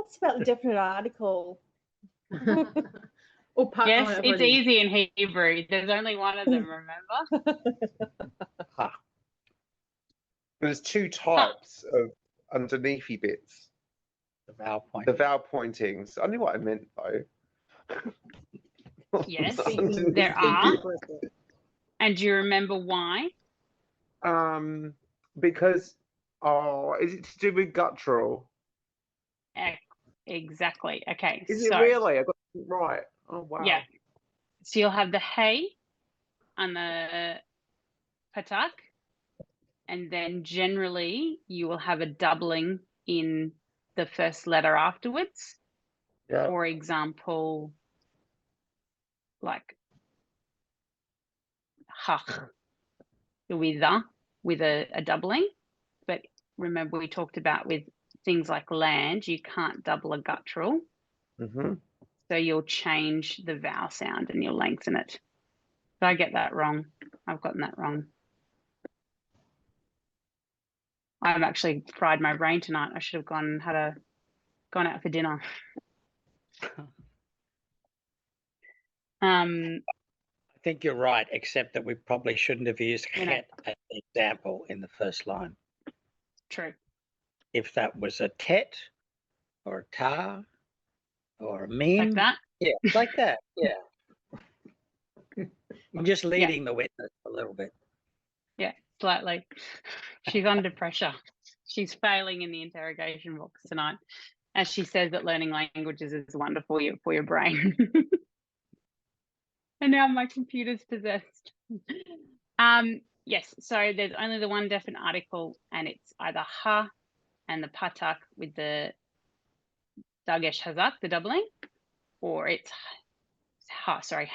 What's about the definite article? Or part, Yes, it's easy in Hebrew. There's only one of them, remember? There's two types of underneathy bits. The vowel point. The vowel pointings. I knew what I meant though. Yes, Underneath. there are. And do you remember why? Because is it to do with guttural? Exactly. Okay. Is it really? I got it right. Oh wow. Yeah. So you'll have the hey and the patak, and then generally you will have a doubling in the first letter afterwards. Yeah. For example, like hach with a doubling. But remember we talked about with things like land, you can't double a guttural. Mm-hmm. So you'll change the vowel sound and you'll lengthen it. Did I get that wrong? I've gotten that wrong. I've actually fried my brain tonight. I should have gone out for dinner. I think you're right, except that we probably shouldn't have used chet as an example in the first line. True. If that was a tet or a tar or a meme. Like that? Yeah, like that. Yeah. I'm just leading the witness a little bit. Yeah, slightly. She's under pressure. She's failing in the interrogation box tonight. As she says that learning languages is wonderful for your brain. And now my computer's possessed. Yes, so there's only the one definite article, and it's either ha and the patak with the dagesh hazak, the doubling, or it's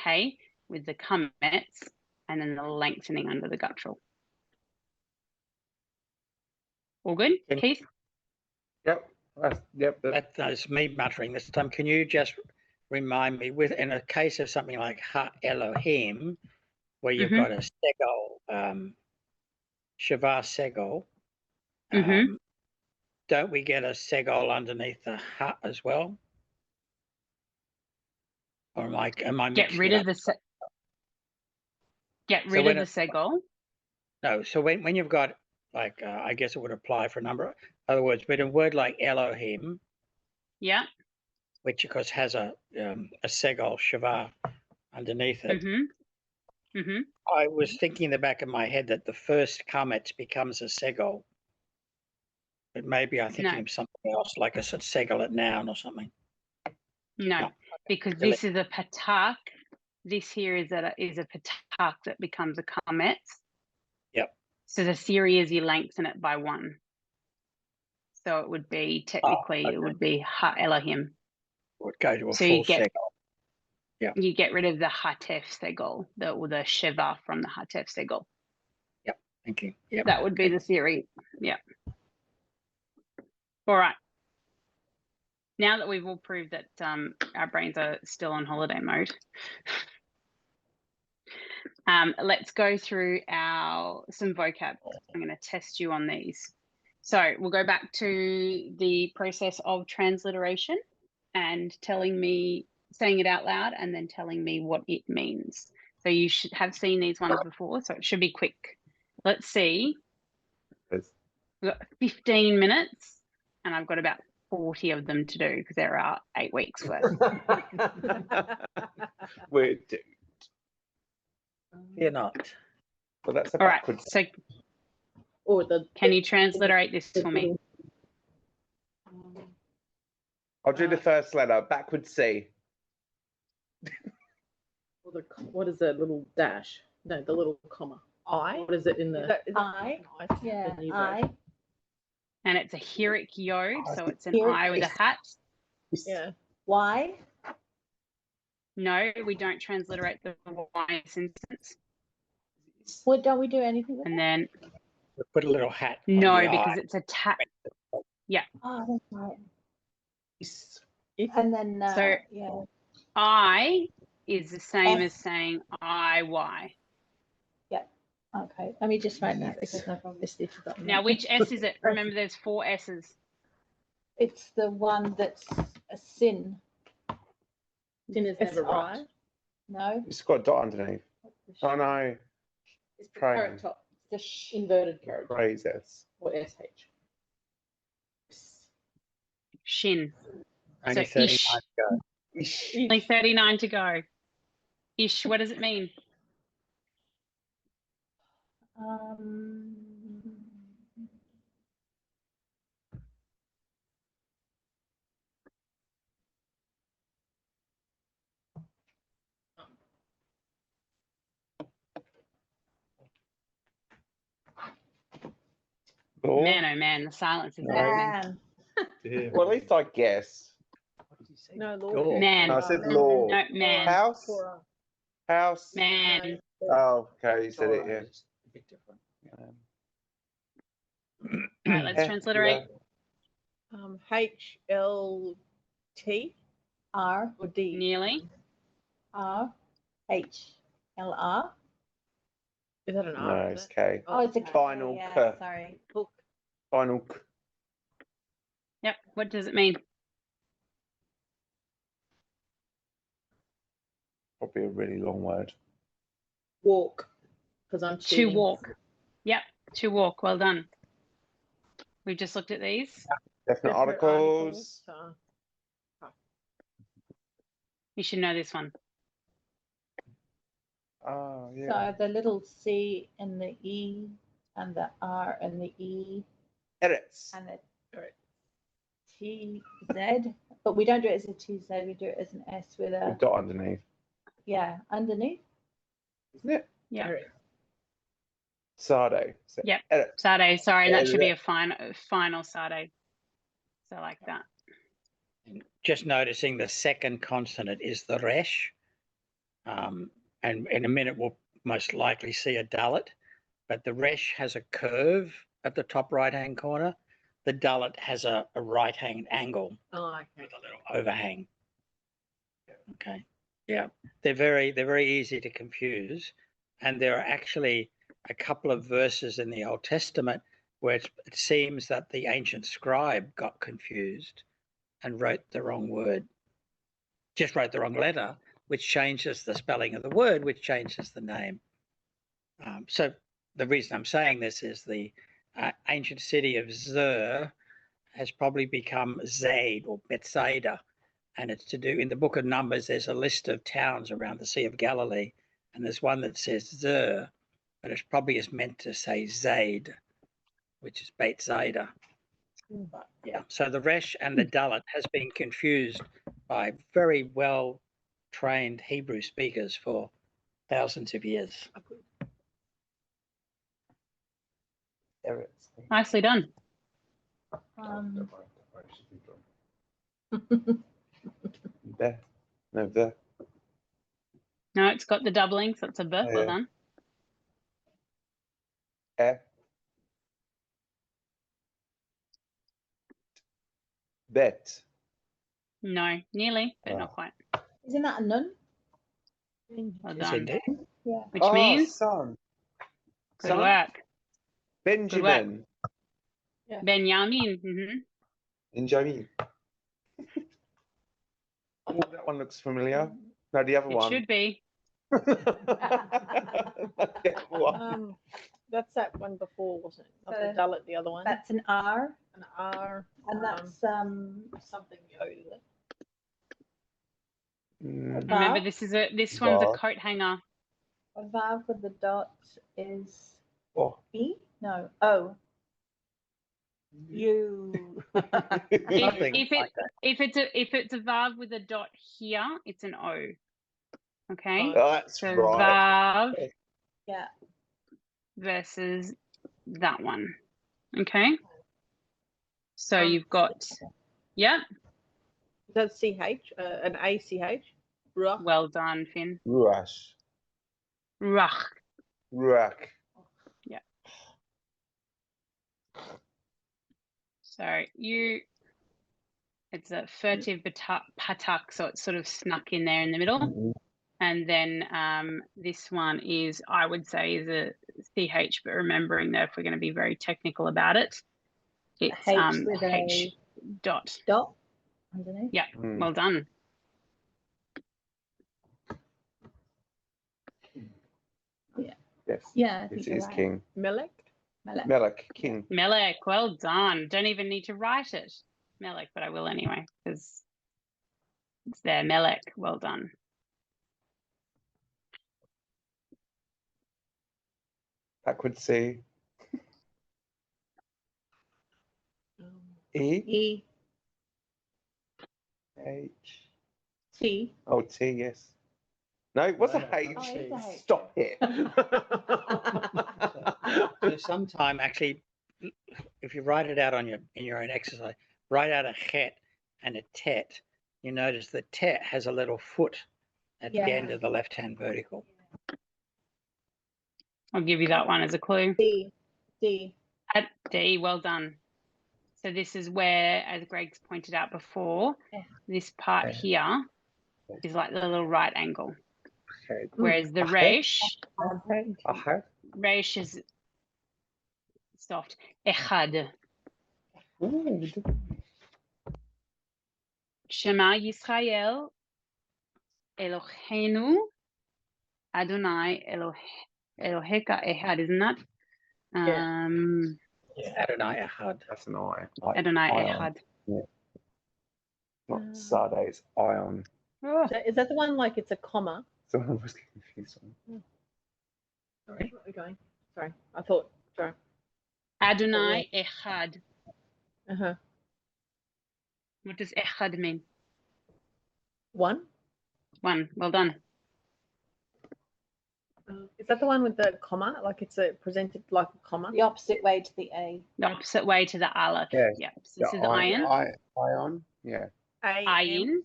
hey with the kametz and then the lengthening under the guttural. All good, Keith? Yep. That's me muttering this time. Can you just remind me, in a case of something like Ha Elohim, where you've got a segol, Shavah segol, don't we get a segol underneath the Ha as well? Or am I get rid of the segol? No, so when you've got like I guess it would apply for a number of other words, but a word like Elohim, yeah, which of course has a segol Shavah underneath it. I was thinking in the back of my head that the first kametz becomes a segol, but maybe I'm thinking of something else, like a segol at noun or something. No, because this is a patak. This here is a patak that becomes a kametz. Yep. So the theory is you lengthen it by one. So it would be technically it would be ha Elohim. Would go to a full segol. Yeah. You get rid of the hatef segol, or the sheva from the hatef segol. Yep. Thank you. Yep. That would be the theory. Yeah. All right. Now that we've all proved that our brains are still on holiday mode, let's go through some vocab. I'm going to test you on these. So we'll go back to the process of transliteration and saying it out loud and then telling me what it means. So you should have seen these ones before, so it should be quick. Let's see. We've got 15 minutes and I've got about 40 of them to do because there are 8 weeks worth. We're doomed. You're not. Well, that's all right. So, can you transliterate this for me? I'll do the first letter. Backward C. What is that little dash? No, the little comma. I. What is it in the? I. Yeah. I. And it's a hirik yod, so it's an I with a hat. Yeah. Y. No, we don't transliterate the Y in this instance. Well, don't we do anything with and that? then we put a little hat. No, because it's a tap. Yeah. Oh, that's right. And then so yeah. I is the same as saying IY. Yeah. Okay. Let me just write that because I've obviously forgotten. Now, which S is it? Remember, there's 4 S's. It's the one that's a sin. Sin is It's never odd. right. No, It's got a dot underneath. Oh no, It's the Praying. carrot top, the sh. inverted carrot top, praises. or SH. Shin. Only So 39 ish. to go. Ish. Only 39 to go. Ish, what does it mean? Um, Law? Man, oh man, the silence is deafening. man. Well, at least I guess. No, Door. Lord. Man. No, I said law. No, man. House? Torah. House? Man. Oh, okay, you said it, yeah. It's a bit different. All right, let's Yeah, transliterate. HLT R or D? Nearly. R H L R. Is that an No, R? it's K. Oh, it's a Final yeah, K. sorry. Hook. Final K. Yep. What does it mean? Probably a really long word. Walk. Because I'm To cheating. walk. Yep. To walk. Well done. We've just looked at these. Definite articles. You should know this one. Oh, yeah. So the little C and the E and the R and the E Edits. and the T Z, but we don't do it as a T Z. We do it as an S with A a dot underneath. underneath. Isn't it? Yeah. Sade. So Yep. edit. Sade. Sorry, that should be Edit. a final Sade. So like that. Just noticing the second consonant is the resh. And in a minute, we'll most likely see a dalit, but the resh has a curve at the top right-hand corner. The dalit has a right-hand angle Oh, okay. with a little overhang. Okay. Yeah. They're very easy to confuse. And there are actually a couple of verses in the Old Testament where it seems that the ancient scribe got confused and wrote the wrong word, just wrote the wrong letter, which changes the spelling of the word, which changes the name. So the reason I'm saying this is the ancient city of Zer has probably become Zaid or Bethsaida. And it's to do, in the book of Numbers, there's a list of towns around the Sea of Galilee. And there's one that says Zer, but it's probably is meant to say Zaid, which is Bethsaida. But yeah, so the resh and the dalit has been confused by very well trained Hebrew speakers for thousands of years. Edits. Nicely done. There. No, there. No, it's got the doubling, so it's a B. Oh, Well yeah. done. F. Bet. No, nearly, but Oh. not quite. Isn't that a nun? Well Yes, done. indeed. Yeah. Which Oh, means son. good Son? work. Benjamin. Benjamin. Benjamin. Oh, that one looks familiar. No, the other It one. should be. The other one. That's that one before, wasn't it? Not the Uh, dalit, the other one. That's an R, An R. and that's Something Yoda. Mm, Remember, Vav. this one's a Vav. coat hanger. A vav with the dot is oh. E? No, O. You. Something If like that. if it's a vav with a dot here, it's an O. Okay. Oh, that's So right. vav Yeah. versus that one. Okay. So you've got, yeah, Is that CH? An ACH? Ruach. well done, Finn. Ruach. Rach. Ruach. So it's a furtive patak, so it's sort of snuck in there in the middle. And then this one is, I would say, is a CH, but remembering that if we're going to be very technical about it, it's H with H. dot. Dot underneath. Yeah, Mm. well done. Yes. Yeah, I Yes, think it you're is right. king. Melek? Melek. Melek, king. Melek, well done. Don't even need to write it. Melek, but I will anyway, because it's there. Melek, well done. Backward C. E. E H. T. Oh, T, yes. No, it was No, a no, H. Oh, it's a H. Stop it. So sometime actually, if you write it out on in your own exercise, write out a het and a tet. You notice the tet has a little foot at the end Yeah. of the left-hand vertical. I'll give you that one as a clue. D. D. At D, well done. So this is where, as Greg's pointed out before, Yeah. this part Yeah. here is like the little right angle. Okay. Whereas the resh is soft. Echad. Shema Yisrael, Eloheinu, Adonai, Eloheka Echad, isn't that? Adonai Echad. That's an I. Adonai Ion. Echad. Not Sade, it's Ion. Oh, Is that the one like it's a comma? So I was confused. Sorry. Where are we going? Sorry. I thought. Sorry. Adonai Echad. Uh-huh. What does Echad mean? One? One. Well done. Is that the one with the comma? Like it's presented like a comma? The opposite way to the A. The opposite way to the Aleph. Yes. Yeah. So this is Ayin. Ion, yeah. Ayin.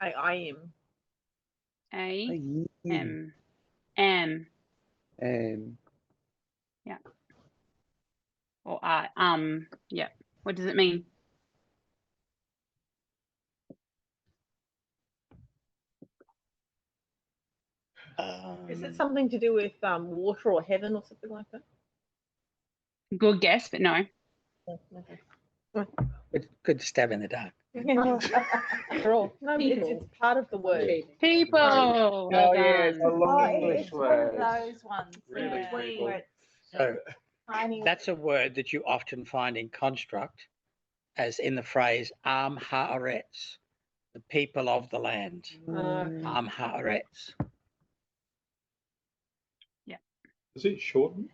A-I-M. A-M. M. And Or yeah. What does it mean? Is it something to do with water or heaven or something like that? Good guess, but no. Okay. Good stab in the dark. After all. No, it's part of the word. People. Oh, Well yeah, it's a done. long It's English one of word. those ones. Really, yeah, people. where it's So tiny. that's a word that you often find in construct, as in the phrase Am Haaretz, the people of the land. Am Haaretz. Does it shorten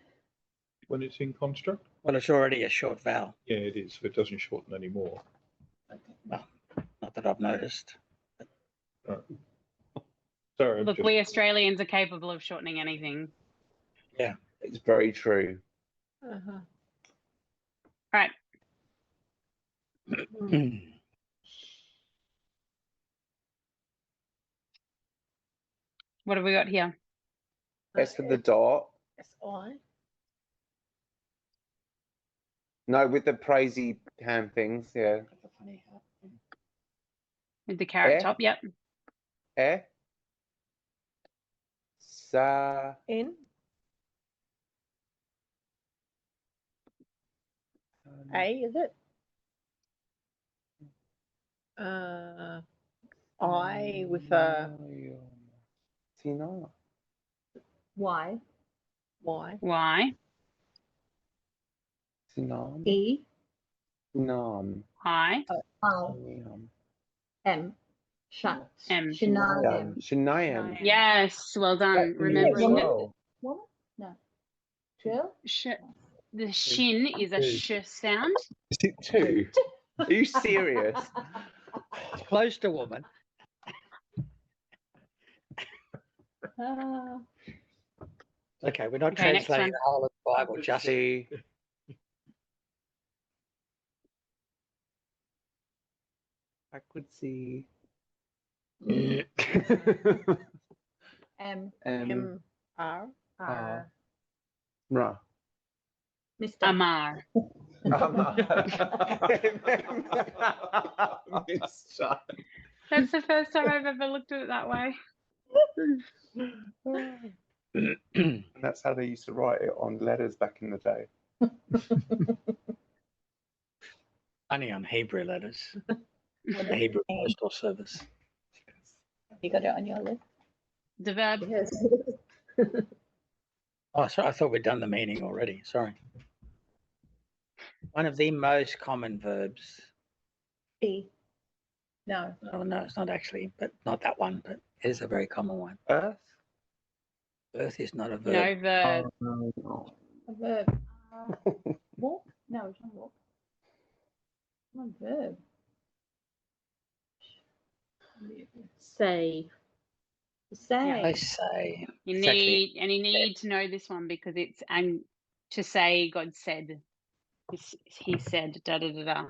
when it's in construct? Well, it's already a short vowel. Yeah, it is. So it doesn't shorten anymore. Well, not that I've noticed. Sorry, I'm Look, just, we Australians are capable of shortening anything. It's very true. Uh-huh. Right. What have we got here? S for the dot. S-I. No, with the praisey hand things, yeah. With the carrot Eh? top, yep. Eh? Sa. N. A, is it? I with a Tina. Y. Y. Y. Sinam. E. Sinam. I. I. M. Shat. M. Shenayim. Shenayim. Yes, well done. That's Remembering woman. that Woman? No. Drill? the shin is a sh sound. Is it two? Are you serious? Close to woman. Okay, we're not Okay, next translating one. the whole of the Bible, just See. Backward C. M. M. R. R. Ra. Mr. Amar. That's the first time I've ever looked at it that way. And that's how they used to write it on letters back in the day. Only on Hebrew letters. The Hebrew Postal Service. You got it on your list. The verb. Yes. Oh, sorry, I thought we'd done the meaning already. Sorry. One of the most common verbs. Be. No. Oh, no, it's not actually, but not that one, but it is a very common one. Earth? Earth is not a verb. No verb. No. A verb. Walk? No, it's not walk. Not a verb. Say. Say. I say. You It's actually- you need to know this one because it's and to say God said. He said da da da da.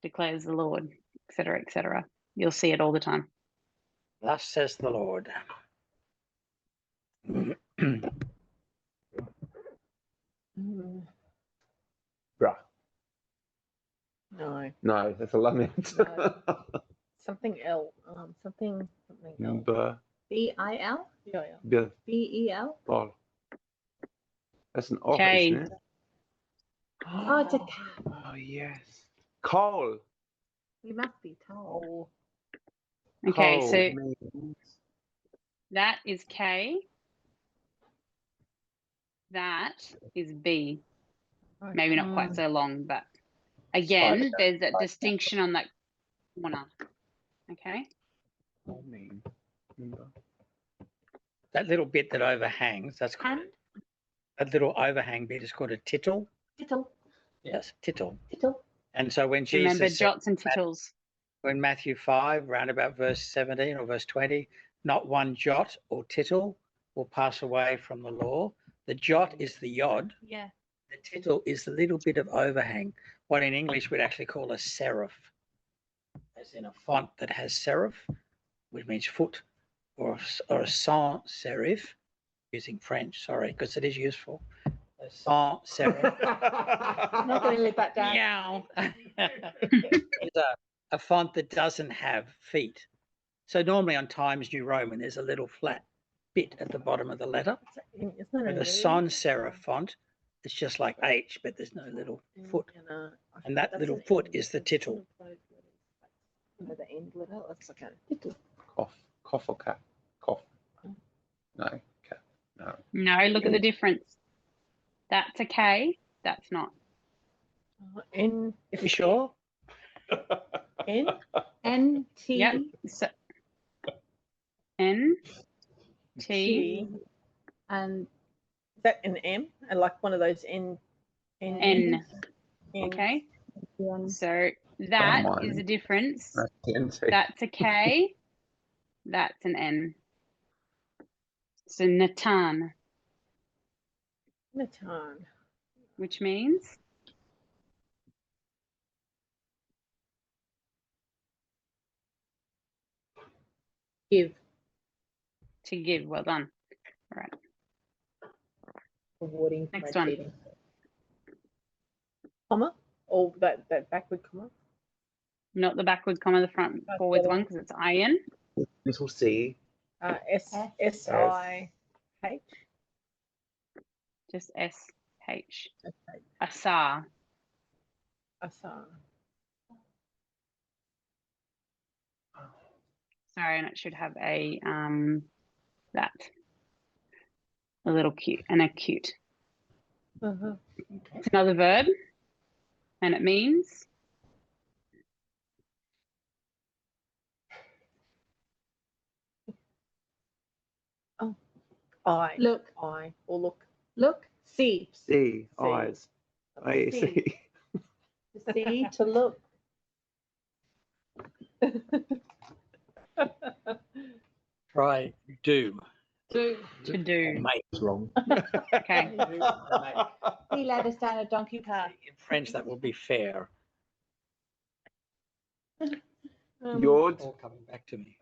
Declares the Lord, etc. etc. You'll see it all the time. Thus says the Lord. Bruh. No. No, that's a lament. No. Something else. Something else. Buh. B-I-L? Yeah. Buh. B-E-L? Bol. That's an off, Okay. isn't it? Oh, it's a cat. Oh, yes. Coal. You must be told. Okay, Coal so means- that is K. That is B. Maybe not quite so long, but again, there's that distinction on that corner. Okay. coal mean. Remember? That little bit that overhangs, that's called And a little overhang bit is called a tittle. tittle. Yes, tittle. Tittle. And so when Remember Jesus said, jots and tittles. when Matthew 5, round about verse 17 or verse 20, not one jot or tittle will pass away from the law. The jot is the yod. Yeah. The tittle is the little bit of overhang, what in English we'd actually call a serif, as in a font that has serif, which means foot, or a sans serif, using French, sorry, because it is useful. A sans serif. I'm not going to live that down. Meow. It's a font that doesn't have feet. So normally on Times New Roman, there's a little flat bit at the bottom of the letter. Isn't it With a a sans serif font, it's just like H, but there's no little foot. And that little foot is the tittle. The end letter. That's okay. Cough. Cough or cat? Cough. No. Cat. No. No, look at the difference. That's a K. That's not. N. You sure? N. N-T. Yep. So, N T. T. And Is that an M? And like one of those N. N. N. Okay. N. So that mine. is the difference. That's TNT. That's a K. That's an N. So Natan, Natan. which means Give. to give. Well done. All right. Rewarding. Next one. achieving. Comma. Or that backward comma. Not the backward comma, the front forwards one because it's IN. Little C. S-I-H. Just SH. Asar. Asar. Sorry, and it should have a that. A little cute and acute. Uh-huh. It's another verb, and it means I. look. I. Or look. Look. See. C. Eyes. I C. see. To see. To look. Try do. Do. to do. Make. It's wrong. Okay. He led us down a donkey path. In French, that would be fair. Yod. All coming back to me.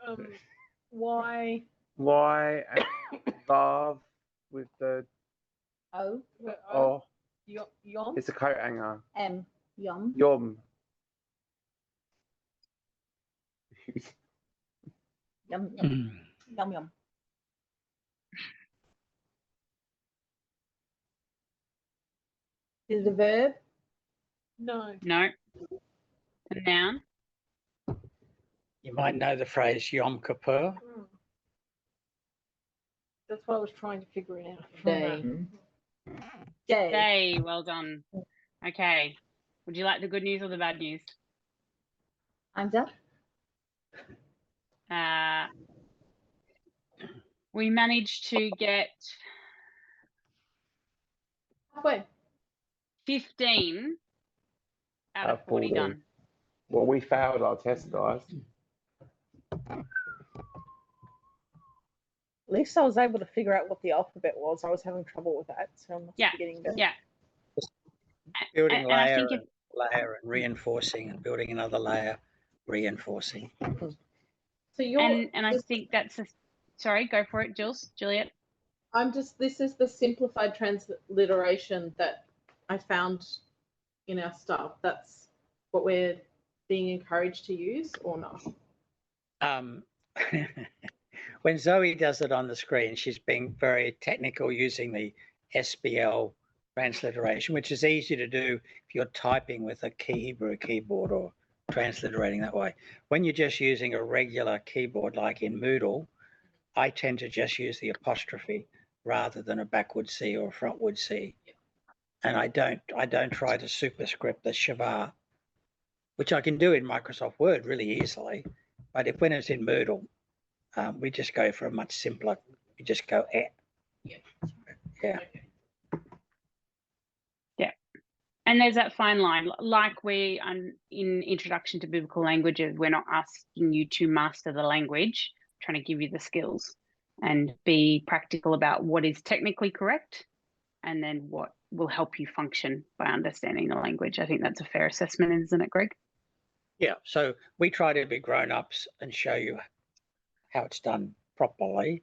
Y. Y. And love with the O. oh. Yom. It's a coat hanger. M. Yum. Yom. Yum. Yum. Yum. Yum. Is it a verb? No. No. The noun. You might know the phrase Yom Kippur. That's what I was trying to figure it out. Day. Hmm? Day. Day. Well done. Okay. Would you like the good news or the bad news? I'm up. We managed to get Halfway. 15 out of Out of 40 40. done. Well, we failed our test, guys. At least I was able to figure out what the alphabet was. I was having trouble with that, so I must Yeah, be getting better. Yeah. Building And I layer think and layer and reinforcing and building another layer, reinforcing. So you're and I think that's a, sorry, go for it, Juliet. this is the simplified transliteration that I found in our stuff. That's what we're being encouraged to use, or not? When Zoe does it on the screen, she's being very technical using the SBL transliteration, which is easy to do if you're typing with a Hebrew keyboard or transliterating that way. When you're just using a regular keyboard like in Moodle, I tend to just use the apostrophe rather than a backward C or a frontward C. And I don't try to superscript the Shavar, which I can do in Microsoft Word really easily. But when it's in Moodle, we just go for a much simpler, we just go eh. Yeah. And there's that fine line, like we in Introduction to Biblical Languages, we're not asking you to master the language, trying to give you the skills and be practical about what is technically correct and then what will help you function by understanding the language. I think that's a fair assessment, isn't it, Greg? Yeah, so we try to be grown-ups and show you how it's done properly,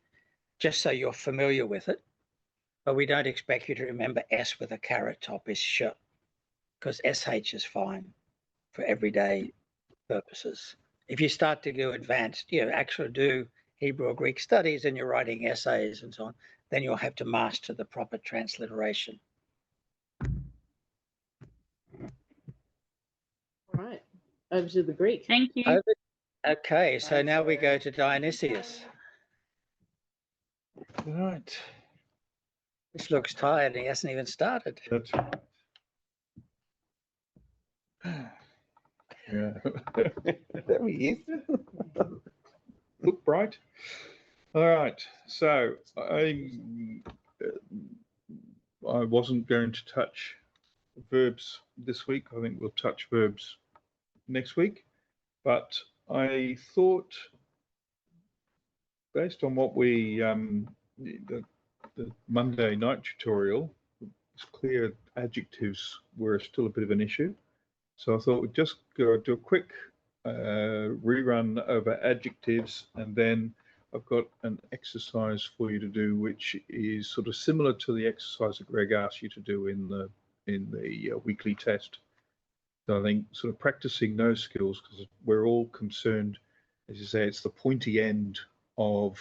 just so you're familiar with it. But we don't expect you to remember S with a caret top is sh, because SH is fine for everyday purposes. If you start to go advanced, actually do Hebrew or Greek studies and you're writing essays and so on, then you'll have to master the proper transliteration. All right. Over to the Greek. Thank you. Okay, so now we go to Dionysius. Right. This looks tired and he hasn't even started. That's right. Yeah. There he is. Look bright. All right. So I wasn't going to touch verbs this week. I think we'll touch verbs next week. But I thought, based on what we the Monday night tutorial, it's clear adjectives were still a bit of an issue. So I thought we'd just go do a quick rerun over adjectives, and then I've got an exercise for you to do, which is sort of similar to the exercise that Greg asked you to do in the weekly test. So I think sort of practicing those skills, because we're all concerned, as you say, it's the pointy end of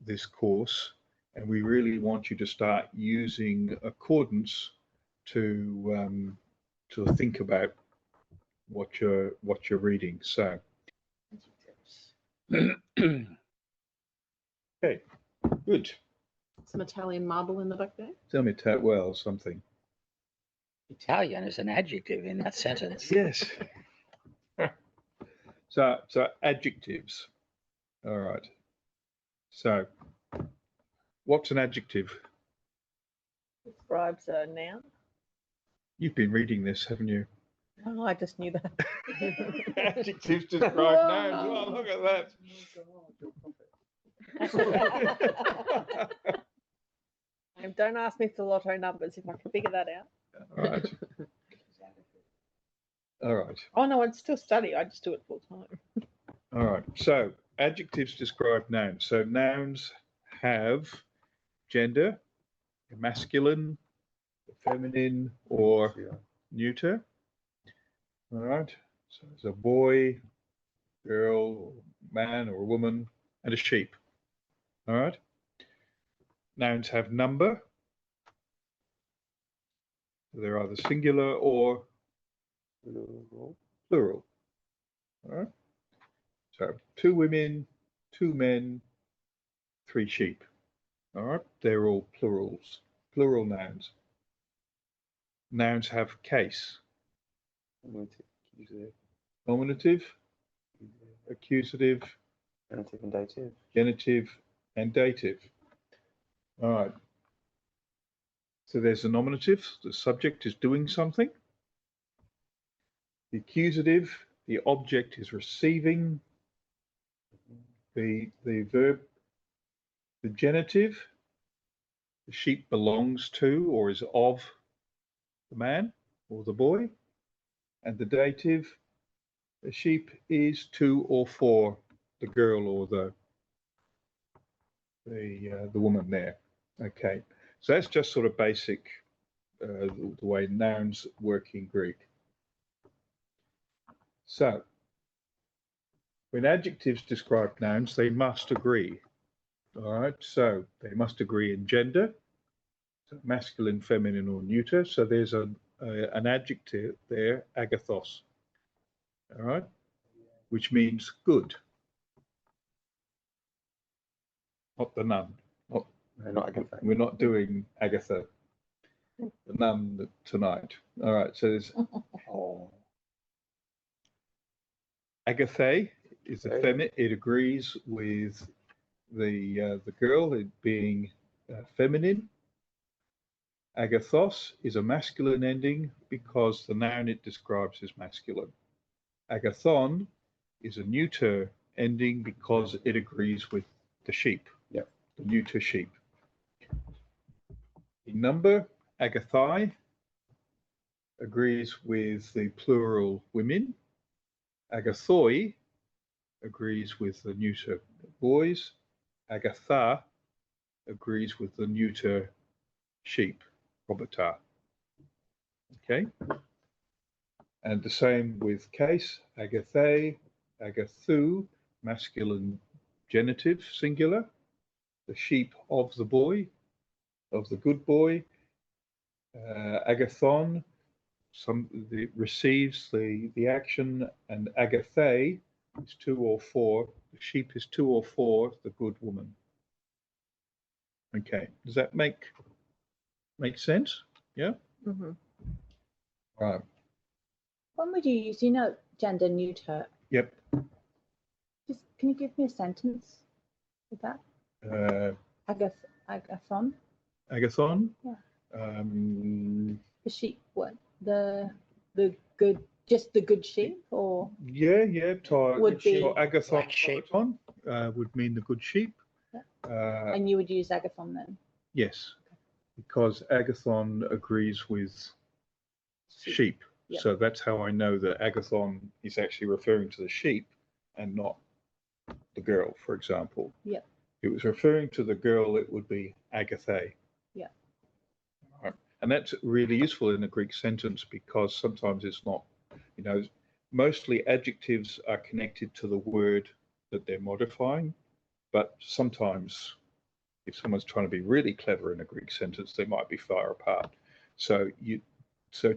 this course, and we really want you to start using accordance to think about what you're reading. So okay, good. Some Italian marble in the back there. Tell me, well, something. Italian is an adjective in that sentence. Yes. So adjectives. All right. So what's an adjective? Describes a noun. You've been reading this, haven't you? Oh, I just knew that. Adjectives describe nouns. Oh, look at that. Don't ask me for lotto numbers if I can figure that out. All right. All right. Oh no, I'd still study. I just do it full time. All right. So adjectives describe nouns. So nouns have gender, masculine, feminine, or neuter. All right. So there's a boy, girl, man, or a woman, and a sheep. All right. Nouns have number. They're either singular or Plural. plural. All right. So 2 women, 2 men, 3 sheep. All right. They're all plurals, plural nouns. Nouns have case, Nominative, accusative, nominative, accusative, genitive, and dative. genitive, and dative. All right. So there's a nominative, the subject is doing something. The accusative, the object is receiving. The verb, the genitive, the sheep belongs to or is of the man or the boy. And the dative, the sheep is to or for the girl or the woman there. Okay, so that's just sort of basic the way nouns work in Greek. So when adjectives describe nouns, they must agree. All right, so they must agree in gender, so masculine, feminine, or neuter. So there's an adjective there, agathos. All right, which means good. Not the nun. No, not Agatha. We're not doing Agatha, the nun tonight. All right, so there's Agathae is a feminine. It agrees with the girl it being feminine. Agathos is a masculine ending because the noun it describes is masculine. Agathon is a neuter ending because it agrees with the sheep. Yeah. The neuter sheep. In number, Agathai agrees with the plural women. Agathoi agrees with the neuter boys. Agatha agrees with the neuter sheep, robota. Okay. And the same with case, Agathae, Agathu, masculine genitive, singular. The sheep of the boy, of the good boy. Agathon, receives the action, and Agathae is 2 or 4. The sheep is 2 or 4, the good woman. Okay, does that make sense? Yeah? Mm-hmm. Right. When would you use, gender neuter? Yep. Just can you give me a sentence with that? Agathon. Agathon. Yeah. The sheep. What the good? Just the good sheep, or yeah. Would be Agathon. Black sheep. Would mean the good sheep. Yeah. And you would use agathon then? Yes, because agathon agrees with sheep. Yep. So that's how I know that agathon is actually referring to the sheep and not the girl, for example. Yep. If it was referring to the girl, it would be Agathae. Yeah. Right. And that's really useful in a Greek sentence because sometimes it's not, mostly adjectives are connected to the word that they're modifying, but sometimes if someone's trying to be really clever in a Greek sentence, they might be far apart. So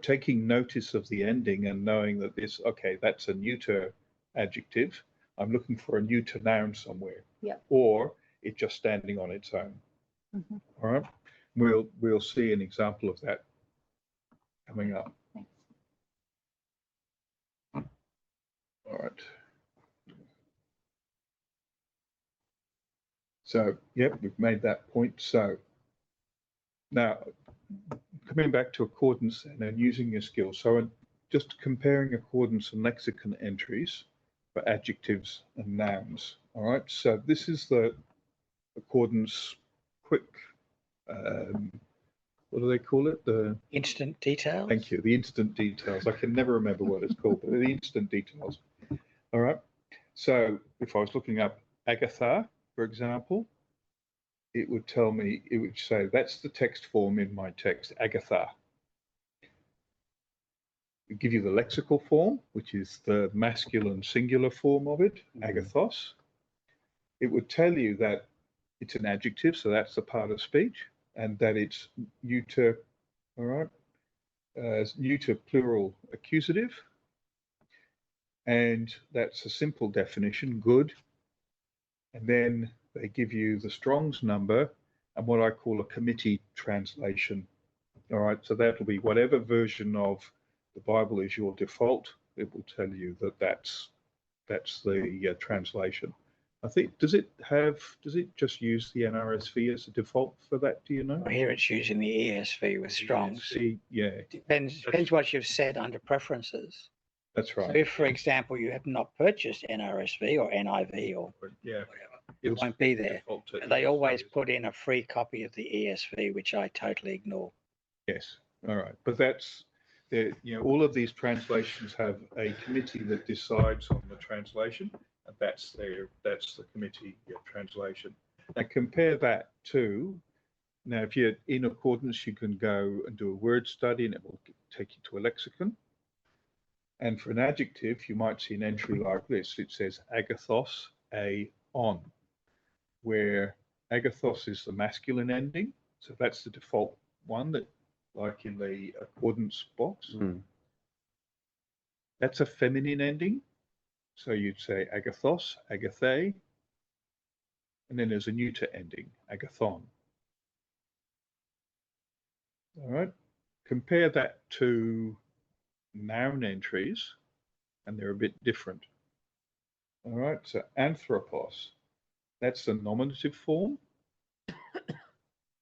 taking notice of the ending and knowing that that's a neuter adjective. I'm looking for a neuter noun somewhere. Yeah. Or it's just standing on its own. Mm-hmm. All right. We'll see an example of that coming up. Thanks. All right. So, yep, we've made that point. So now coming back to accordance and then using your skills. So just comparing accordance and lexicon entries for adjectives and nouns. All right. So this is the accordance quick, what do they call it? The instant details. Thank you. The instant details. I can never remember what it's called, but the instant details. All right. So if I was looking up Agatha, for example, it would say that's the text form in my text, Agatha. It give you the lexical form, which is the masculine singular form of it, agathos. It would tell you that it's an adjective, so that's the part of speech, and that it's neuter, all right, neuter plural accusative, And that's a simple definition, good. And then they give you the Strong's number and what I call a committee translation. All right, so that'll be whatever version of the Bible is your default. It will tell you that that's the translation. I think, does it just use the NRSV as a default for that? Do you know? Here it's using the ESV with Strong's. ESV, yeah, Depends what you've set under preferences. that's So right. if, for example, you have not purchased NRSV or NIV or Yeah, whatever, it won't be there. default to They always ESV. put in a free copy of the ESV, which I totally ignore. Yes, all right, but that's, all of these translations have a committee that decides on the translation, and that's the committee translation. Now compare that to, now if you're in accordance, you can go and do a word study and it will take you to a lexicon. And for an adjective, you might see an entry like this. It says agathos, on, where agathos is the masculine ending. So that's the default one, that like in the accordance box. That's a feminine ending. So you'd say agathos, agathe, and then there's a neuter ending, agathon. All right. Compare that to noun entries, and they're a bit different. All right. So anthropos, that's the nominative form.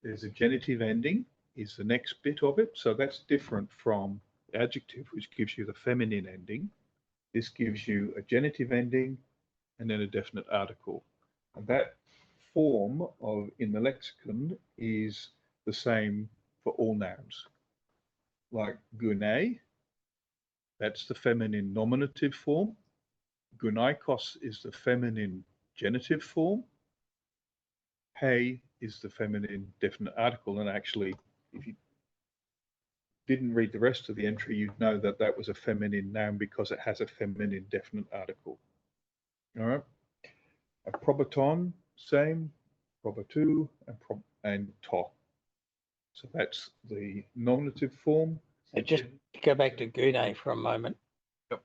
There's a genitive ending, is the next bit of it. So that's different from adjective, which gives you the feminine ending. This gives you a genitive ending and then a definite article. And that form of in the lexicon is the same for all nouns. Like gunei, that's the feminine nominative form. Gunaikos is the feminine genitive form. Hey is the feminine definite article. And actually, if you didn't read the rest of the entry, you'd know that that was a feminine noun because it has a feminine definite article. All right. A probaton, same, probatu, and to. So that's the nominative form. So just go back to gune for a moment. Yep.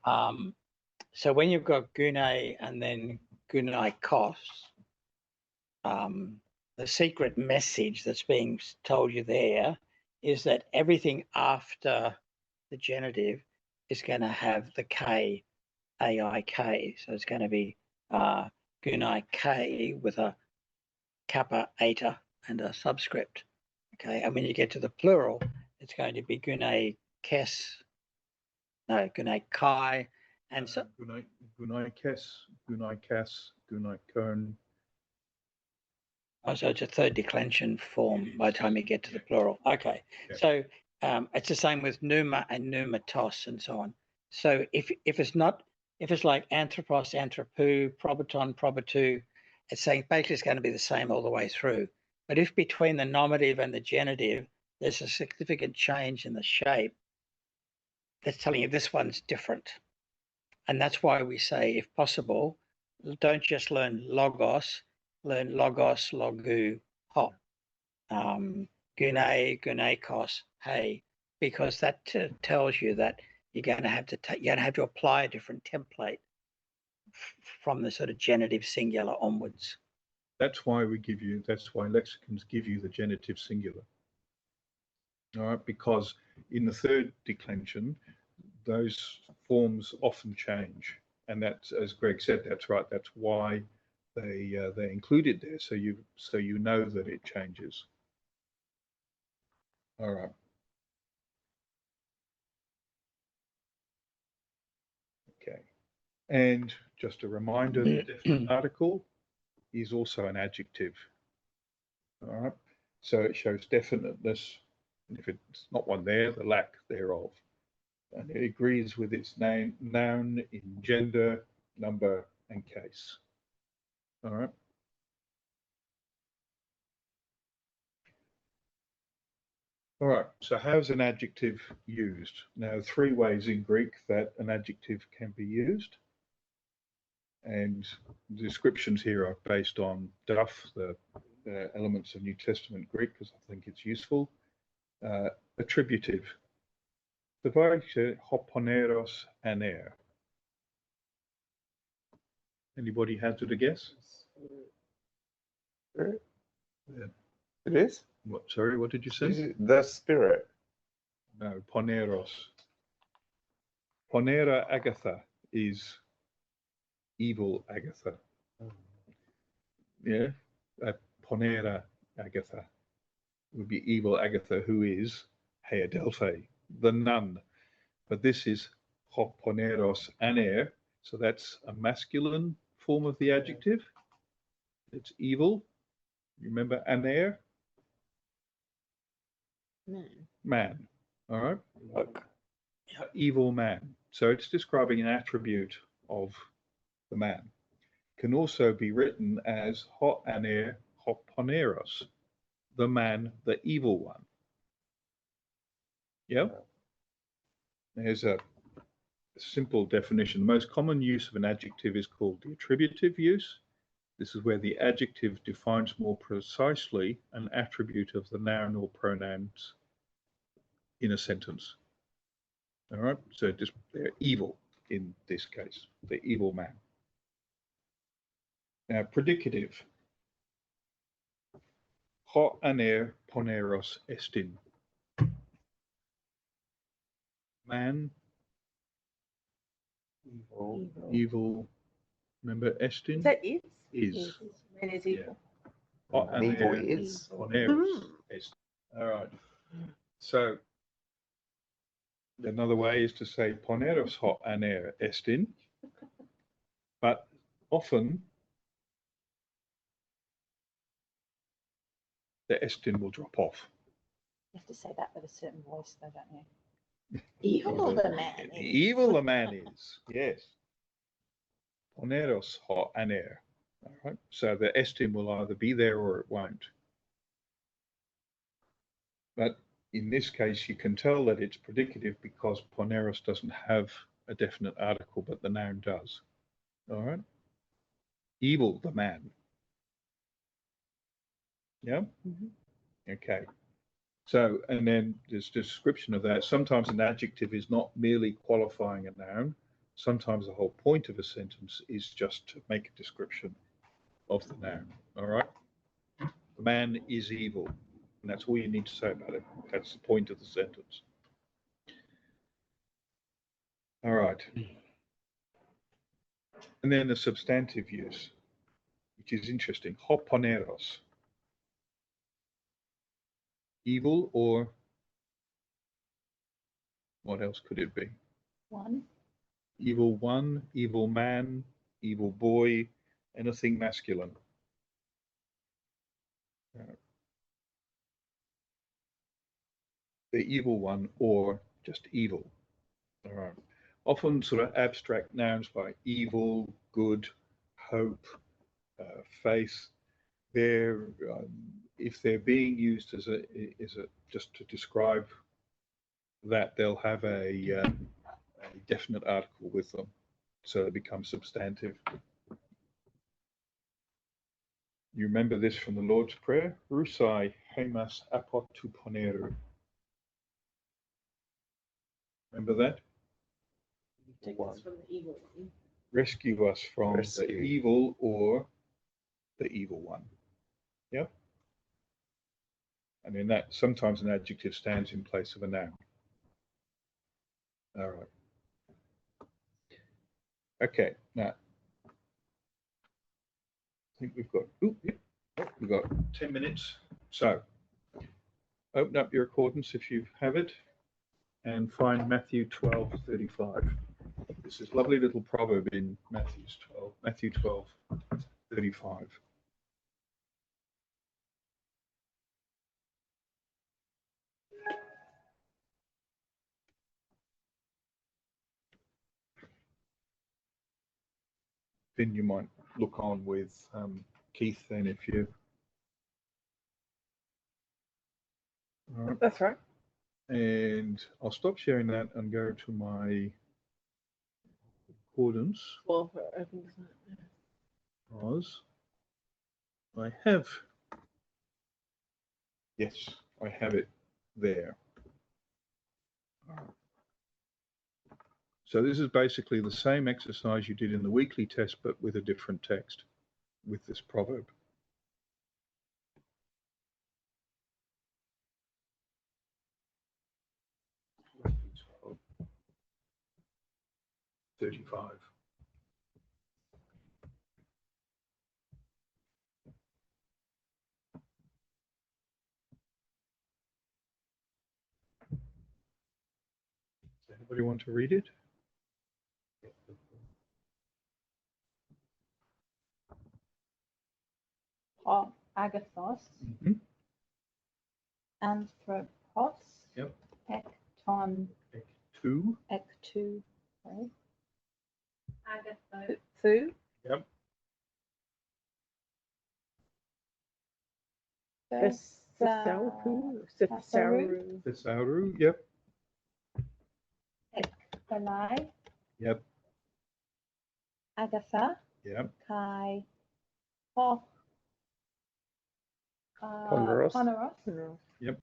So when you've got gune and then gunaikos, the secret message that's being told you there is that everything after the genitive is going to have the K, A-I-K. So it's going to be gunaike with a kappa, eta, and a subscript. Okay, and when you get to the plural, it's going to be gunaikes, no, gunaikai, and so Gunaikes, gunaikas, gunaikern. Oh, so it's a third declension form by the time you get to the plural. Okay, Yeah. so it's the same with pneuma and pneumatos and so on. So if it's like anthropos, anthropou, probaton, probatu, it's saying basically it's going to be the same all the way through. But if between the nominative and the genitive, there's a significant change in the shape, that's telling you this one's different. And that's why we say, if possible, don't just learn logos, learn logos, logu, ho, gune, gunaikos, hey, because that tells you that you're going to have to apply a different template from the sort of genitive singular onwards. That's why lexicons give you the genitive singular. All right, because in the third declension, those forms often change. And that's, as Greg said, that's right. That's why they include it there, so you know that it changes. All right. Okay. And just a reminder, the definite article is also an adjective. All right. So it shows definiteness, and if it's not one there, the lack thereof. And it agrees with its noun in gender, number, and case. All right. All right, so how's an adjective used? Now, 3 ways in Greek that an adjective can be used. And the descriptions here are based on Duff, the Elements of New Testament Greek, because I think it's useful. Attributive. Hoponeros aner. Anybody hazard a guess? Spirit? Yeah. It is? What? Sorry, what did you Is say? it the spirit? No, Poneros. Ponera Agatha is evil Agatha. Yeah, Ponera Agatha would be evil Agatha, who is Headelphi, the nun. But this is Hoponeros Aner, so that's a masculine form of the adjective. It's evil. Remember Aner? Man. All right. Look. Evil man. So it's describing an attribute of the man. Can also be written as Ho Aner Hoponeros, the man, the evil one. Yeah. There's a simple definition. The most common use of an adjective is called the attributive use. This is where the adjective defines more precisely an attribute of the noun or pronouns in a sentence. All right, so just they're evil in this case, the evil man. Now, predicative. Ho aner poneros estin. Man, Evil. evil. Remember estin? Is that is? Is. Man is evil. Ho And evil aner is. poneros estin. All right. So another way is to say poneros ho aner estin, but often the estin will drop off. You have to say that with a certain voice, though, don't you? Evil the man is. Evil the man is, yes. Poneros ho aner. All right. So the estin will either be there or it won't. But in this case, you can tell that it's predicative because poneros doesn't have a definite article, but the noun does. All right. Evil the man. Yeah. Okay. So, and then there's description of that. Sometimes an adjective is not merely qualifying a noun. Sometimes the whole point of a sentence is just to make a description of the noun. All right. The man is evil. And that's all you need to say about it. That's the point of the sentence. All right. And then the substantive use, which is interesting. Hoponeros. Evil, or what else could it be? One. Evil one, evil man, evil boy, anything masculine. The evil one, or just evil. All right. Often sort of abstract nouns like evil, good, hope, faith. They're if they're being used as a just to describe that, they'll have a definite article with them, so they become substantive. You remember this from the Lord's Prayer? Rusai hemas apot tu poneru. Remember that? Take us from the evil one. Rescue us from Rescue. the evil or the evil one. Yep. And in that, sometimes an adjective stands in place of a noun. All right. Okay, now I think we've got 10 minutes. So open up your accordance if you have it and find Matthew 12:35. This is a lovely little proverb in Matthew 12:35. Then you might look on with Keith then if you. All right. That's right. And I'll stop sharing that and go to my accordance. Well, I think Because I have, yes, I have it there. So this is basically the same exercise you did in the weekly test, but with a different text, with this proverb. $35. Does anybody want to read it? Ho agathos, Mhm. anthropos, Yep. ekton, Two. ektu, sorry, agatho, Yep. Thesauru. Thesauru. Yep. ekbalai, Yep. agatha, Yep. kai, ho, Poneros. poneros, Yep.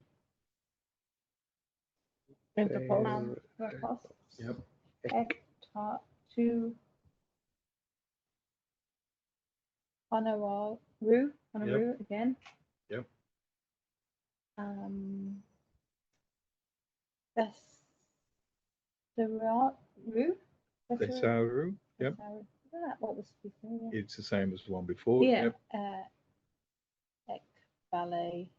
anthropos, Yep. ektu, honoraru, again. Yep. Thesauru. Yep. What was before? It's the same as the one before. Yeah. Yep. Ballet.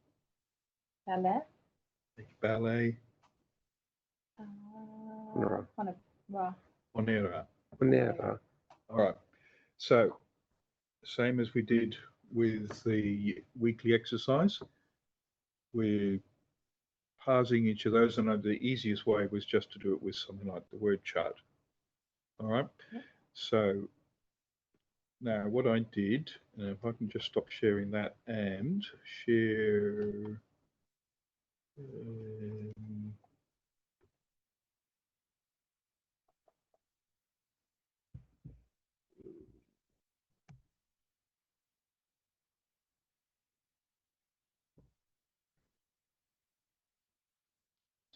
Ballet. Ponera. Ponera. Ponera. All right. So, same as we did with the weekly exercise, we're parsing each of those, and the easiest way was just to do it with something like the word chart. All right. Yep. So now what I did, and if I can just stop sharing that and share.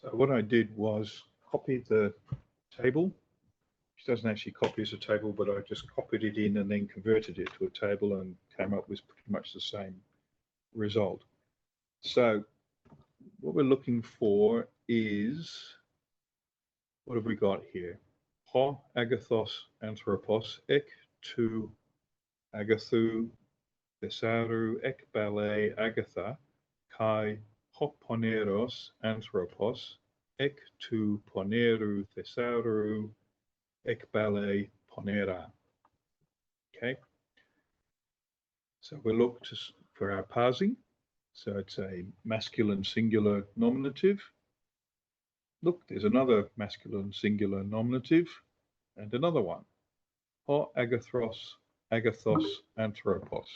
So what I did was copy the table, which doesn't actually copy as a table, but I just copied it in and then converted it to a table and came up with pretty much the same result. So what we're looking for is, what have we got here? Ho agathos anthropos ek tu agathu thesauru ek ballet agatha kai hoponeros anthropos ek tu poneru thesauru ek ballet ponera. Okay, so we look for our parsing. So it's a masculine singular nominative. Look, there's another masculine singular nominative and another one. Ho agathos anthropos.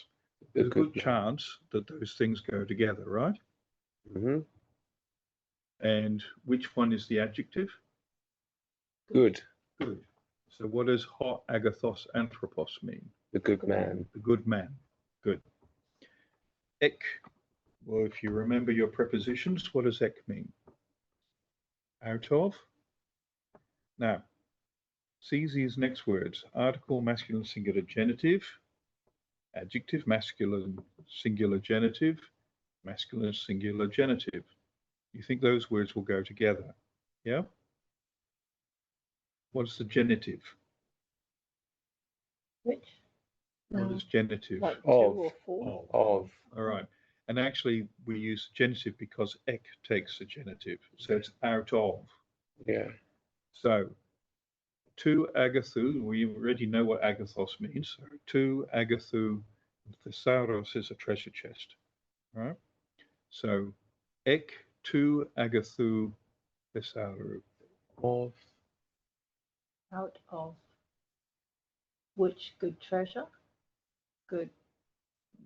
There's a good chance that those things go together, right? Mm-hmm. And which one is the adjective? Good. Good. So what does ho agathos anthropos mean? The good man. The good man. Good. Ek. Well, if you remember your prepositions, what does ek mean? Out of. Now, see these next words. Article, masculine singular genitive. Adjective, masculine singular genitive. Masculine singular genitive. You think those words will go together? Yeah? What's the genitive? Which? What is genitive? Like Of. 2 or 4. Of. All right. And actually, we use genitive because ek takes the genitive. So it's out of. Yeah. So, tu agathu, we already know what agathos means. So, tu agathu thesauros is a treasure chest. All right. So, ek tu agathu thesauru. Of. Out of. Which good treasure? Good.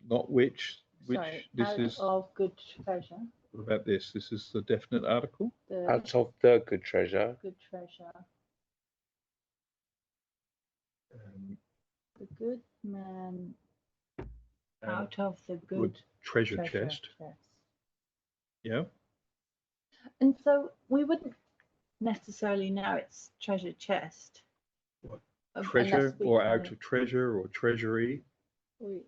Not which. Which. Sorry, This out is. of good treasure. What about this? This is the definite article. The Out of the good treasure. good treasure. Um, The good man and out of the good good treasure chest. Yeah. And so we wouldn't necessarily know it's treasure chest treasure unless we or can- out of treasure or treasury.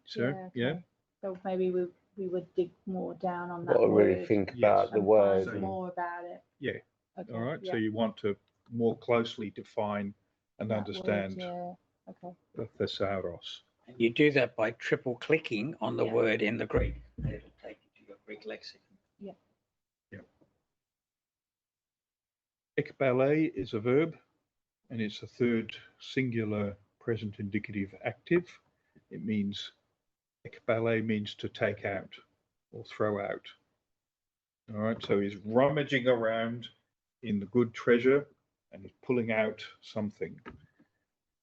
So, yeah. okay. So maybe we would dig more down on that Got to really word think Yes. about the and word. find more about it. Yeah. Okay, All right. yeah, So you want to more closely define and that word, understand yeah. Okay. the thesaurus. And you do that by triple clicking on the Yeah. word in the Greek. And it'll take you to your Greek lexicon. Ekbale is a verb, and it's a third singular present indicative active. It means, ekbale means to take out or throw out. All right, so he's rummaging around in the good treasure and he's pulling out something.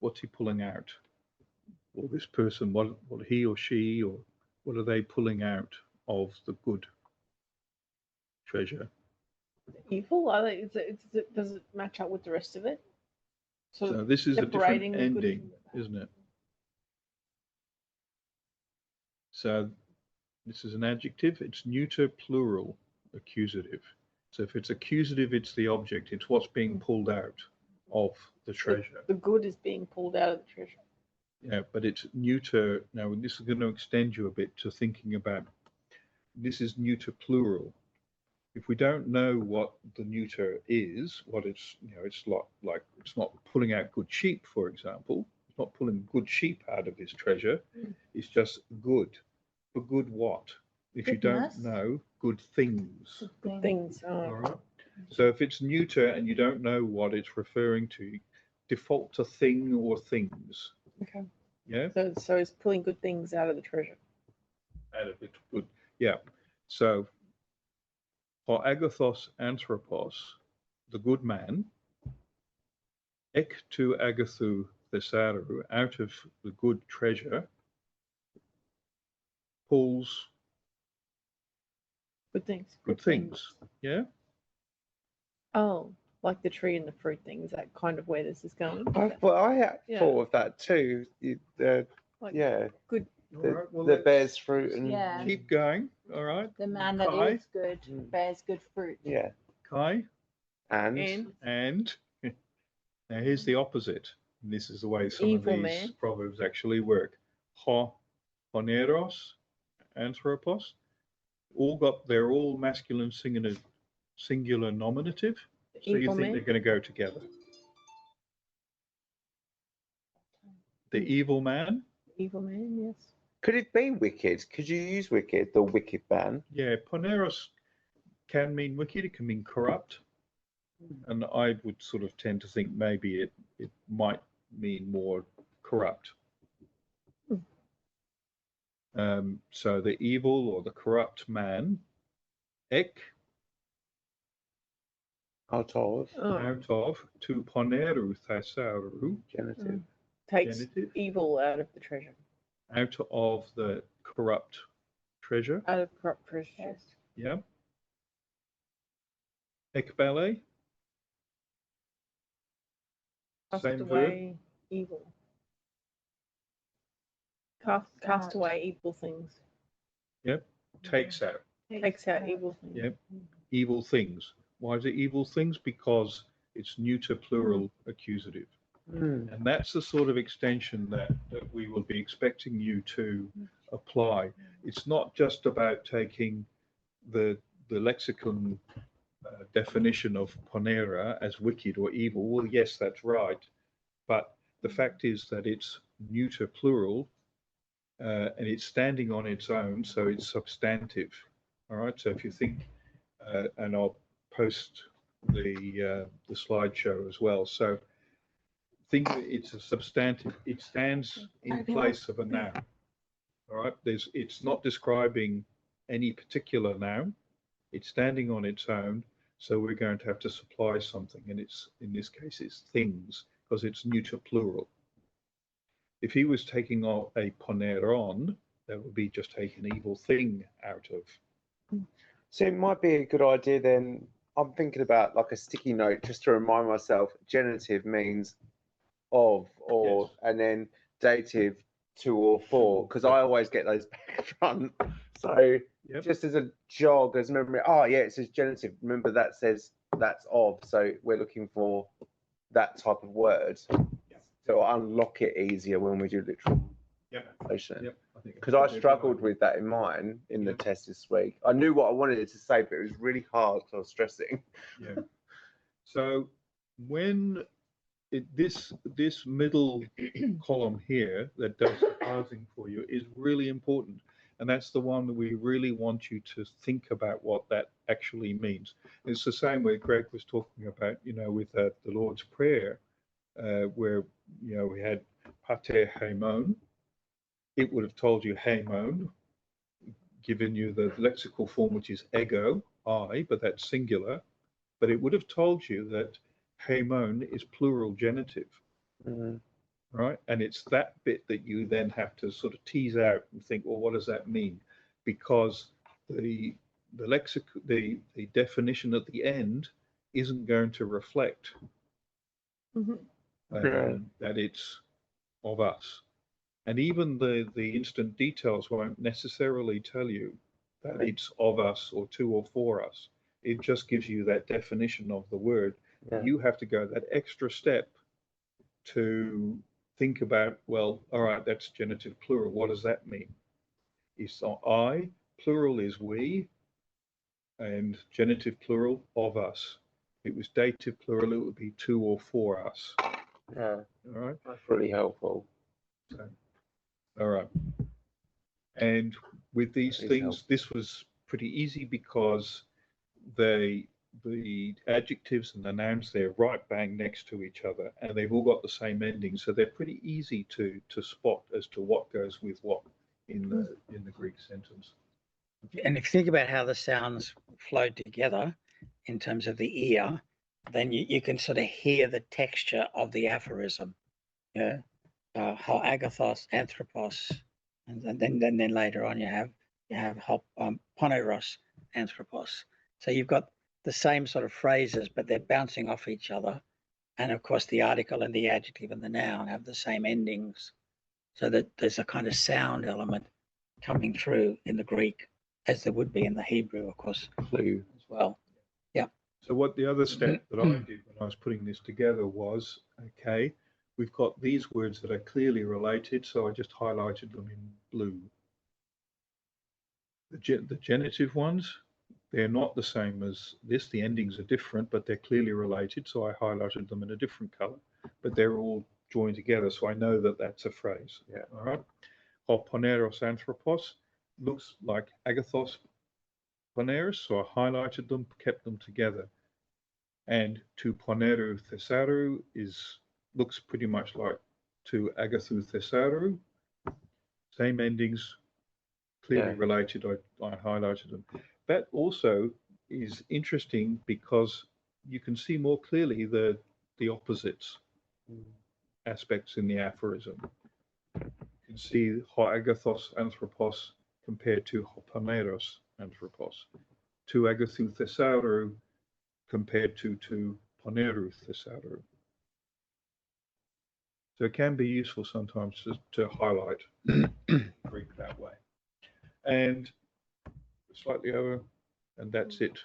What's he pulling out? Well, this person, what he or she, or what are they pulling out of the good treasure? Evil? Does it match up with the rest of it? So this is a different separating the good ending, isn't it? So this is an adjective. It's neuter plural accusative. So if it's accusative, it's the object. It's what's being pulled out of the treasure. The good is being pulled out of the treasure. Yeah, but it's neuter. Now this is going to extend you a bit to thinking about, this is neuter plural. If we don't know what the neuter is, what it's, it's like it's not pulling out good sheep, for example. It's not pulling good sheep out of this treasure. It's just good. For good what? If you Goodness. don't know, good things. Good thing. Things. All right. So if it's neuter and you don't know what it's referring to, default to thing or things. Okay. Yeah. So it's pulling good things out of the treasure. Out of it. Good. Yeah. So for agathos anthropos, the good man, ek to agathu thesaurou, out of the good treasure, pulls Good things. good things. Yeah. Oh, like the tree and the fruit thing. Is that kind of where this is going? Well, I Yeah. thought of that too. Like Yeah, good. All right. Well, that let's bears fruit and Yeah. keep going. All right. The man that Kai? is good Mm. bears good fruit. yeah, Kai. and And now here's the opposite. And this is the way some Evil of these man. proverbs actually work. Honeros, anthropos, they're all masculine singular nominative. So you Evil think man. they're going to go together. The evil man, Evil man. Yes. could it be wicked? Could you use wicked, the wicked man? yeah, poneros can mean wicked, it can mean corrupt. And I would sort of tend to think maybe it might mean more corrupt. So the evil or the corrupt man, ek, Out of Oh, out of, to poneru thesaurou, genitive. takes genitive, evil out of the treasure. out of the corrupt treasure. Out of corrupt treasure. Yes. Yeah. Ekbale, Cast same verb. away evil. Cast out. away evil things. Takes out Takes out evil things. Yep. evil things. Why is it evil things? Because it's neuter plural accusative. Hmm. And that's the sort of extension that we will be expecting you to apply. It's not just about taking the lexicon definition of ponera as wicked or evil. Well, yes, that's right. But the fact is that it's neuter plural and it's standing on its own, so it's substantive. All right, so if you think, and I'll post the slideshow as well. So think that it's a substantive. It stands in place of a noun. All right, it's not describing any particular noun. It's standing on its own. So we're going to have to supply something, and it's in this case it's things because it's neuter plural. If he was taking off a poneron, that would be just take an evil thing out of. So it might be a good idea then. I'm thinking about like a sticky note just to remind myself. Genitive means of or, Yes. and then dative to or for, because I always get those back front. So Yep. just as a jog, as memory. Oh yeah, it says genitive. Remember that says that's of. So we're looking for that type of word. So it'll unlock it easier when we do literal Yep. translation. Yep. I think Because I that's struggled with that in mine in the Yeah. test this week. I knew what I wanted it to say, but it was really hard because I was stressing. Yeah. So when this middle column here that does the parsing for you is really important, and that's the one that we really want you to think about what that actually means. It's the same way Greg was talking about, with the Lord's Prayer, where we had Pater Haimon. It would have told you Haimon, given you the lexical form, which is ego, I, but that's singular. But it would have told you that Haimon is plural genitive, right? And it's that bit that you then have to sort of tease out and think, well, what does that mean? Because the definition at the end isn't going to reflect that it's of us. And even the instant details won't necessarily tell you that it's of us or to or for us. It just gives you that definition of the word. Yeah. You have to go that extra step to think about, well, all right, that's genitive plural. What does that mean? It's I, plural is we, and genitive plural of us. If it was dative plural, it would be to or for us. Yeah, All right. that's really helpful. So, all right. And with these Please things, help. this was pretty easy because the adjectives and the nouns, they're right bang next to each other, and they've all got the same ending, so they're pretty easy to spot as to what goes with what in the Greek sentence. And if you think about how the sounds flow together in terms of the ear, then you can sort of hear the texture of the aphorism. Yeah, how agathos, anthropos, and then later on you have poneros, anthropos. So you've got the same sort of phrases, but they're bouncing off each other. And of course, the article and the adjective and the noun have the same endings, so that there's a kind of sound element coming through in the Greek, as there would be in the Hebrew, of course, Clue. as well. So what the other step that I did when I was putting this together was, okay, we've got these words that are clearly related, so I just highlighted them in blue. The genitive ones, they're not the same as this. The endings are different, but they're clearly related, so I highlighted them in a different color, but they're all joined together, so I know that that's a phrase. Yeah. All right. Poneros anthropos looks like agathos poneros, so I highlighted them, kept them together. And to poneru thesaurou looks pretty much like to agathu thesaurou. Same endings, clearly related. I highlighted them. That also is interesting because you can see more clearly the opposites aspects in the aphorism. You can see ho agathos anthropos compared to ho poneros anthropos, to agathu thesaurou compared to poneru thesaurou. So it can be useful sometimes to highlight Greek that way. And slightly over, and that's it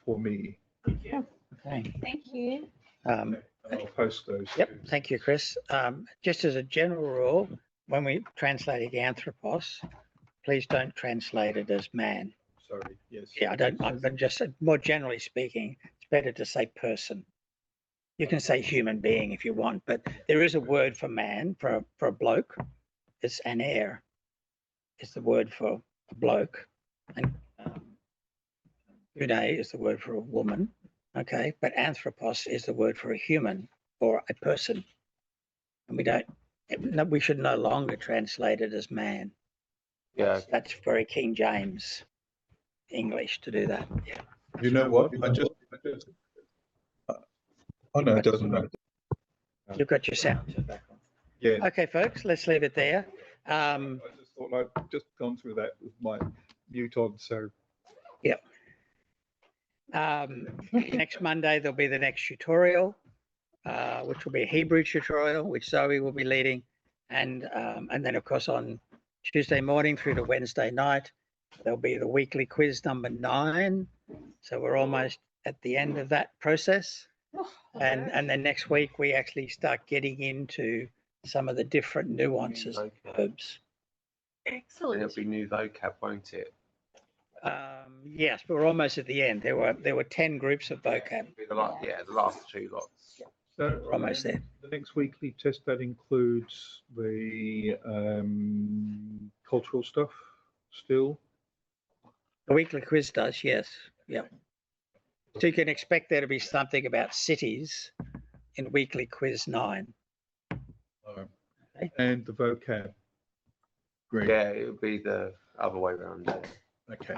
for me. Okay. Thank you. And I'll post those. Yep. too. Thank you, Chris. Just as a general rule, when we translating anthropos, please don't translate it as man. Sorry. Yes. Yeah, I'm just more generally speaking, it's better to say person. You can say human being if you want, but there is a word for man, for a bloke. It's an air. It's the word for a bloke. And une is the word for a woman. Okay. But anthropos is the word for a human or a person. And we should no longer translate it as man. Yeah. That's very King James English to do that. Yeah. You know what? Oh no, it doesn't matter. You've got your sound back on. Yeah. Okay, folks, let's leave it there. I just thought I'd just gone through that with my mute on, so. Next Monday, there'll be the next tutorial, which will be a Hebrew tutorial, which Zoe will be leading. And then, of course, on Tuesday morning through to Wednesday night, there'll be the weekly quiz number 9. So we're almost at the end of that process. And then next week we actually start getting into some of the different nuances of verbs. And Excellent. it'll be new vocab, won't it? Yes, but we're almost at the end. There were 10 groups of vocab. It'll be the last two lots. So We're almost there. the next weekly test, that includes the cultural stuff still. The weekly quiz does, yes. Yep. So you can expect there to be something about cities in weekly quiz 9. Okay. And the vocab. Great. Yeah, it'll be the other way around. Okay.